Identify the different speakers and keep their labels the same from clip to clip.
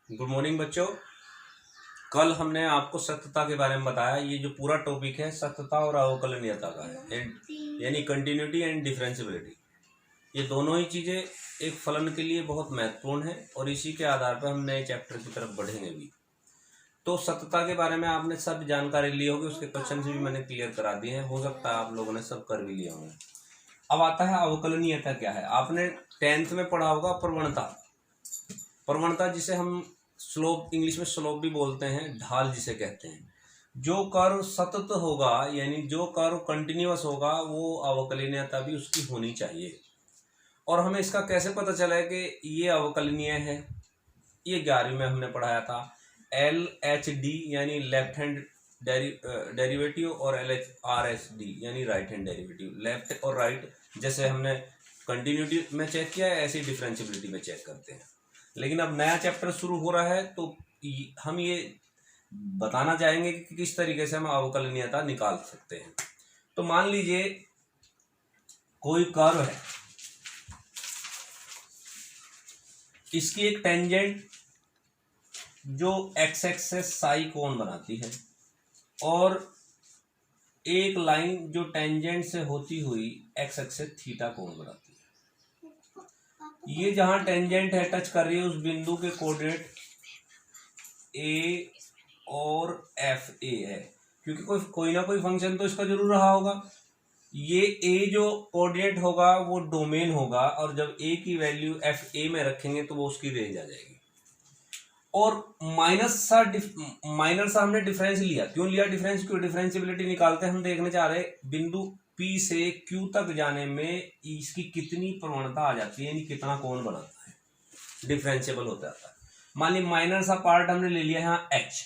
Speaker 1: Good morning बच्चों। कल हमने आपको सत्यता के बारे में बताया। ये जो पूरा टॉपिक है सत्यता और अवकलनीयता का है, यानी कंटिन्यूटी एंड डिफरेंशियबिलिटी। ये दोनों ही चीज़ें एक फलन के लिए बहुत महत्वपूर्ण है और इसी के आधार पर हम नए चैप्टर की तरफ बढ़ेंगे भी। तो सत्यता के बारे में आपने सब जानकारी ली होगी, उसके क्वेश्चन भी मैंने क्लियर करा दिए हैं, हो सकता है आप लोगों ने सब कर भी लिया होंगे। अब आता है अवकलनीयता क्या है। आपने 10th में पढ़ा होगा प्रवणता। प्रवणता जिसे हम स्लोप, इंग्लिश में स्लोप भी बोलते हैं, ढाल जिसे कहते हैं। जो कर्व सतत होगा यानी जो कर्व कंटिन्यूअस होगा वो अवकलनीयता भी उसकी होनी चाहिए। और हमें इसका कैसे पता चला है कि ये अवकलनीय है। ये 11वीं में हमने पढ़ाया था। LHD यानी लेफ्ट हैंड डेरिवेटिव और LHRSD यानी राइट हैंड डेरिवेटिव। लेफ्ट और राइट जैसे हमने कंटिन्यूटी में चेक किया है, ऐसी डिफरेंशियबिलिटी में चेक करते हैं। लेकिन अब नया चैप्टर शुरू हो रहा है तो हम ये बताना चाहेंगे कि किस तरीके से हम अवकलनीयता निकाल सकते हैं। तो मान लीजिए कोई कर्व है, इसकी एक टेंजेंट जो एक्स एक्सिस साई कोण बनाती है और एक लाइन जो टेंजेंट से होती हुई एक्स एक्सिस थीटा कोण बनाती है। ये जहां टेंजेंट है टच कर रही है उस बिंदु के कोऑर्डिनेट ए और एफ ए है, क्योंकि कोई ना कोई फंक्शन तो इसका जरूर रहा होगा। ये ए जो कोऑर्डिनेट होगा वो डोमेन होगा और जब ए की वैल्यू एफ ए में रखेंगे तो वो उसकी रेंज आ जाएगी। और माइनर सा हमने डिफरेंस लिया। क्यों लिया डिफरेंस? क्यों डिफरेंशियबिलिटी निकालते हैं हम देखने चाह रहे बिंदु P से Q तक जाने में इसकी कितनी प्रवणता आ जाती है, यानी कितना कोण बनाता है, डिफरेंशियबल हो जाता है। मान ली माइनर सा पार्ट हमने ले लिया यहाँ H,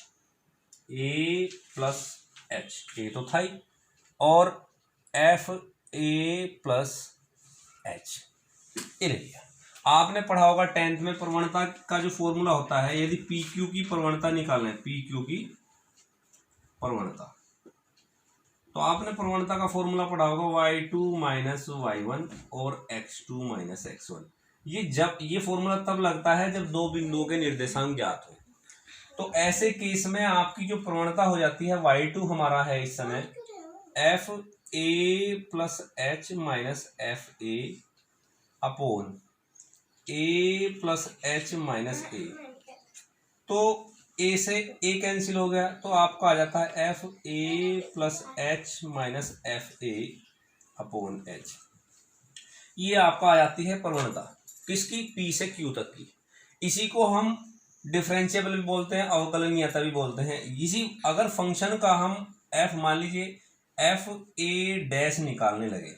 Speaker 1: A प्लस H, ए तो था ही, और F A प्लस H ए ले लिया। आपने पढ़ा होगा 10th में प्रवणता का जो फॉर्मूला होता है, यदि PQ की प्रवणता निकालना है, PQ की प्रवणता, तो आपने प्रवणता का फॉर्मूला पढ़ा होगा y2 माइनस y1 और x2 माइनस x1। ये फॉर्मूला तब लगता है जब दो बिंदुओं के निर्देशांक ज्ञात हो। तो ऐसे केस में आपकी जो प्रवणता हो जाती है y2 हमारा है इस समय F A plus H minus F A upon A plus H minus A. तो ए से ए कैंसिल हो गया तो आपका आ जाता है F A plus H minus F A upon H. ये आपका आ जाती है प्रवणता किसकी? पी से क्यू तक की। इसी को हम डिफरेंशियबल भी बोलते हैं, अवकलनीयता भी बोलते हैं। इसी अगर फंक्शन का हम एफ मान लीजिए एफ ए डैश निकालने लगे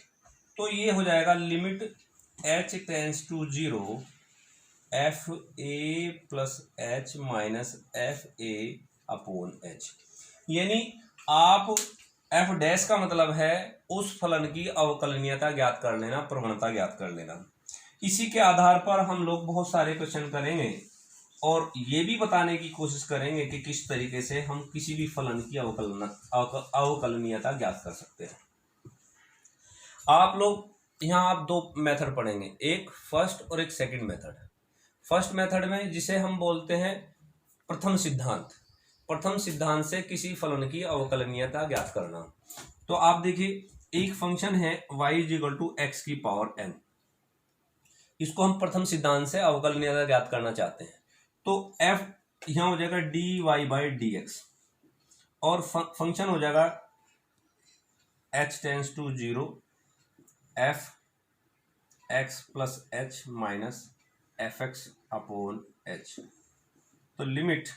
Speaker 1: तो ये हो जाएगा limit H tends to 0 F A plus H minus F A upon H. यानी आप एफ डैश का मतलब है उस फलन की अवकलनीयता ज्ञात कर लेना, प्रवणता ज्ञात कर लेना। इसी के आधार पर हम लोग बहुत सारे क्वेश्चन करेंगे और ये भी बताने की कोशिश करेंगे कि किस तरीके से हम किसी भी फलन की अवकलनीयता ज्ञात कर सकते हैं। आप लोग यहाँ आप दो मेथड पढ़ेंगे, एक फर्स्ट और एक सेकंड मेथड। फर्स्ट मेथड में जिसे हम बोलते हैं प्रथम सिद्धांत, प्रथम सिद्धांत से किसी फलन की अवकलनीयता ज्ञात करना। तो आप देखिए एक फंक्शन है y = x की पावर n, इसको हम प्रथम सिद्धांत से अवकलनीयता ज्ञात करना चाहते हैं। तो f यहाँ हो जाएगा dy/dx और फंक्शन हो जाएगा h tends to 0 f x plus h minus fx upon h। तो लिमिट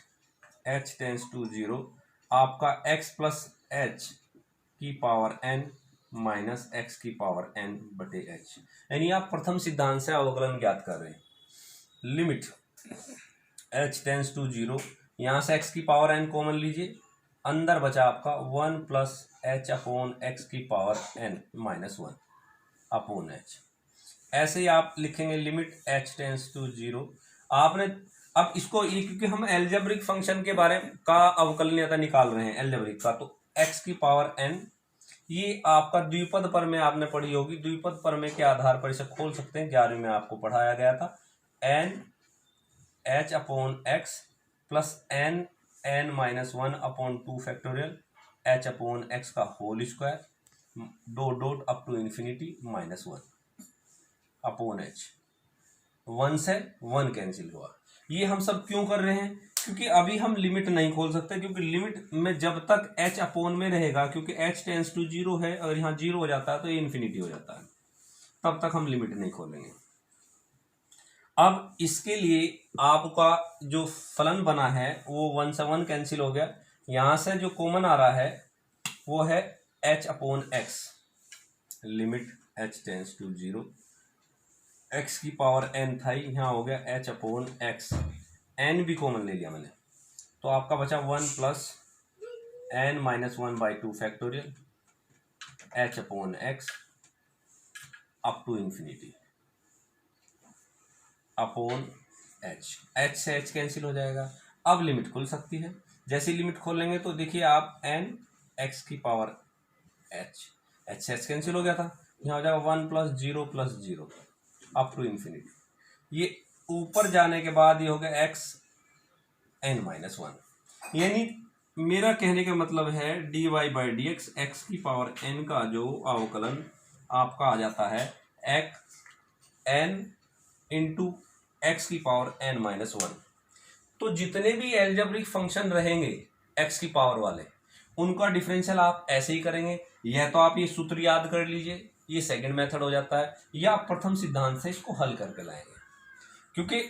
Speaker 1: h टेंस टू 0 आपका x प्लस h की पावर n माइनस x की पावर n बटे h, यानी आप प्रथम सिद्धांत से अवकलन ज्ञात कर रहे हैं। लिमिट h टेंस टू 0, यहाँ से x की पावर n कॉमन लीजिए, अंदर बचा आपका 1 प्लस h अपॉन x की power n minus 1 upon h। ऐसे ही आप लिखेंगे लिमिट h टेंस टू 0। आपने अब इसको ये क्योंकि हम एल्जेब्रिक फंक्शन के बारे का अवकलनीयता निकाल रहे हैं एल्जेब्रिक का, तो x की पावर n ये आपका द्विपद पर में आपने पढ़ी होगी, द्विपद पर में के आधार पर इसे खोल सकते हैं, 11वीं में आपको पढ़ाया गया था। n h upon x plus n n minus 1 upon 2 factorial h upon x का whole square dot dot up to infinity minus 1 upon h. 1 से 1 कैंसिल हुआ। ये हम सब क्यों कर रहे हैं? क्योंकि अभी हम लिमिट नहीं खोल सकते, क्योंकि लिमिट में जब तक h अपॉन में रहेगा, क्योंकि h टेंस टू 0 है, अगर यहाँ 0 हो जाता है तो ये इन्फिनिटी हो जाता है, तब तक हम लिमिट नहीं खोलेंगे। अब इसके लिए आपका जो फलन बना है वो 1 से 1 कैंसिल हो गया। यहाँ से जो कॉमन आ रहा है वो है h upon X, limit h tends to 0, x की पावर n था, यहाँ हो गया h अपॉन एक्स, n भी कॉमन ले लिया मैंने, तो आपका बचा 1 plus n minus 1 by 2 factorial h upon X up to infinity upon h। h से h कैंसिल हो जाएगा। अब लिमिट खुल सकती है। जैसे लिमिट खोलेंगे तो देखिए आप n x की पावर h से h कैंसिल हो गया था, यहाँ हो जाएगा 1 plus zero up to infinity. ये ऊपर जाने के बाद ये हो गया x n माइनस 1। यानी मेरा कहने का मतलब है dy by D x, x की पावर n का जो अवकलन आपका आ जाता है x n इंटू एक्स की पावर n माइनस 1। तो जितने भी एल्जेब्रिक फंक्शन रहेंगे x की पावर वाले, उनका डिफरेंशियल आप ऐसे ही करेंगे। यह तो आप ये सूत्र याद कर लीजिए, ये सेकंड मेथड हो जाता है, या आप प्रथम सिद्धांत से इसको हल करके लाएंगे। क्योंकि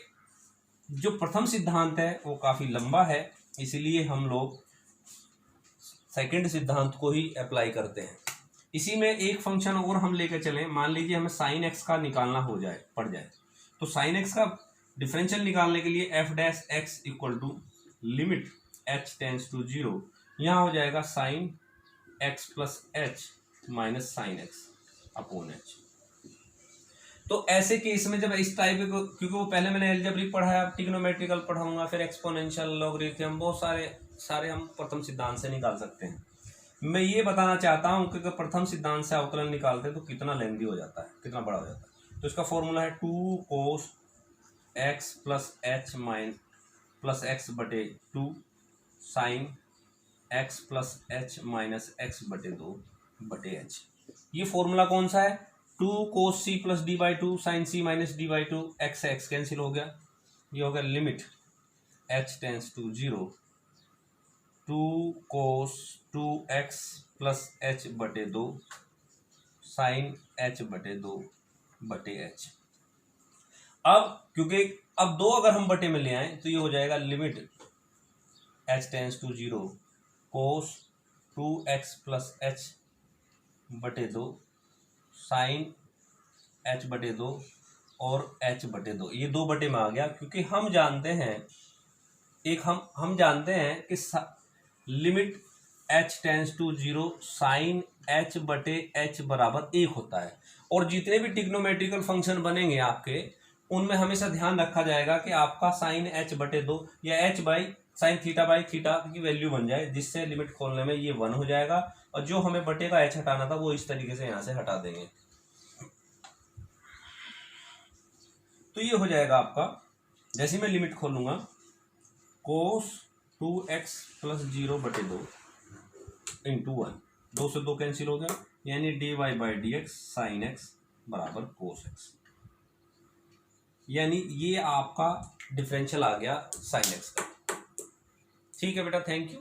Speaker 1: जो प्रथम सिद्धांत है वो काफ़ी लंबा है, इसलिए हम लोग सेकंड सिद्धांत को ही अप्लाई करते हैं। इसी में एक फंक्शन और हम लेकर चलें, मान लीजिए हमें साइन एक्स का निकालना पड़ जाए, तो साइन एक्स का डिफरेंशियल निकालने के लिए F dash X equal to limit H tends to 0, यहाँ हो जाएगा sine X plus H minus sine X upon H. तो ऐसे केस में जब इस टाइप को, क्योंकि वो पहले मैंने एल्जेब्रिक पढ़ाया, अब ट्रिग्नोमेट्रिकल पढ़ाऊंगा, फिर एक्सपोनेंशियल, लॉगरिथम, बहुत सारे हम प्रथम सिद्धांत से निकाल सकते हैं। मैं ये बताना चाहता हूँ कि प्रथम सिद्धांत से अवकलन निकालते हैं तो कितना लेंथी हो जाता है, कितना बड़ा हो जाता है। तो इसका फॉर्मूला है 2 cos x plus H plus x बटे 2 sign X plus H minus x बटे 2 बटे एच। ये फॉर्मूला कौन सा है? 2 cos C plus D by 2 sine C minus D by 2, x से एक्स कैंसिल हो गया, ये हो गया limit H tends to 0 2 cos 2x plus H बटे 2 साइन एच बटे 2 बटे एच। अब क्योंकि अब 2 अगर हम बटे में ले आए तो ये हो जाएगा limit H tends to 0 cos 2x plus H बटे 2 साइन एच बटे 2 और एच बटे 2। ये 2 बटे में आ गया, क्योंकि हम जानते हैं हम जानते हैं कि limit H tends to 0 sine H बटे एच बराबर 1 होता है। और जितने भी ट्रिग्नोमेट्रिकल फंक्शन बनेंगे आपके, उनमें हमेशा ध्यान रखा जाएगा कि आपका साइन एच बटे 2 या H by sine theta by theta की वैल्यू बन जाए, जिससे लिमिट खोलने में ये 1 हो जाएगा, और जो हमें बटे का एच हटाना था वो इस तरीके से यहाँ से हटा देंगे। तो ये हो जाएगा आपका, जैसे मैं लिमिट खोलूंगा कोस 2x प्लस 0 बटे 2 इंटू 1, 2 से 2 कैंसिल हो गया, यानी dy by D x sine x बराबर कोस एक्स। यानी ये आपका डिफरेंशियल आ गया साइन एक्स का। ठीक है बेटा, थैंक यू।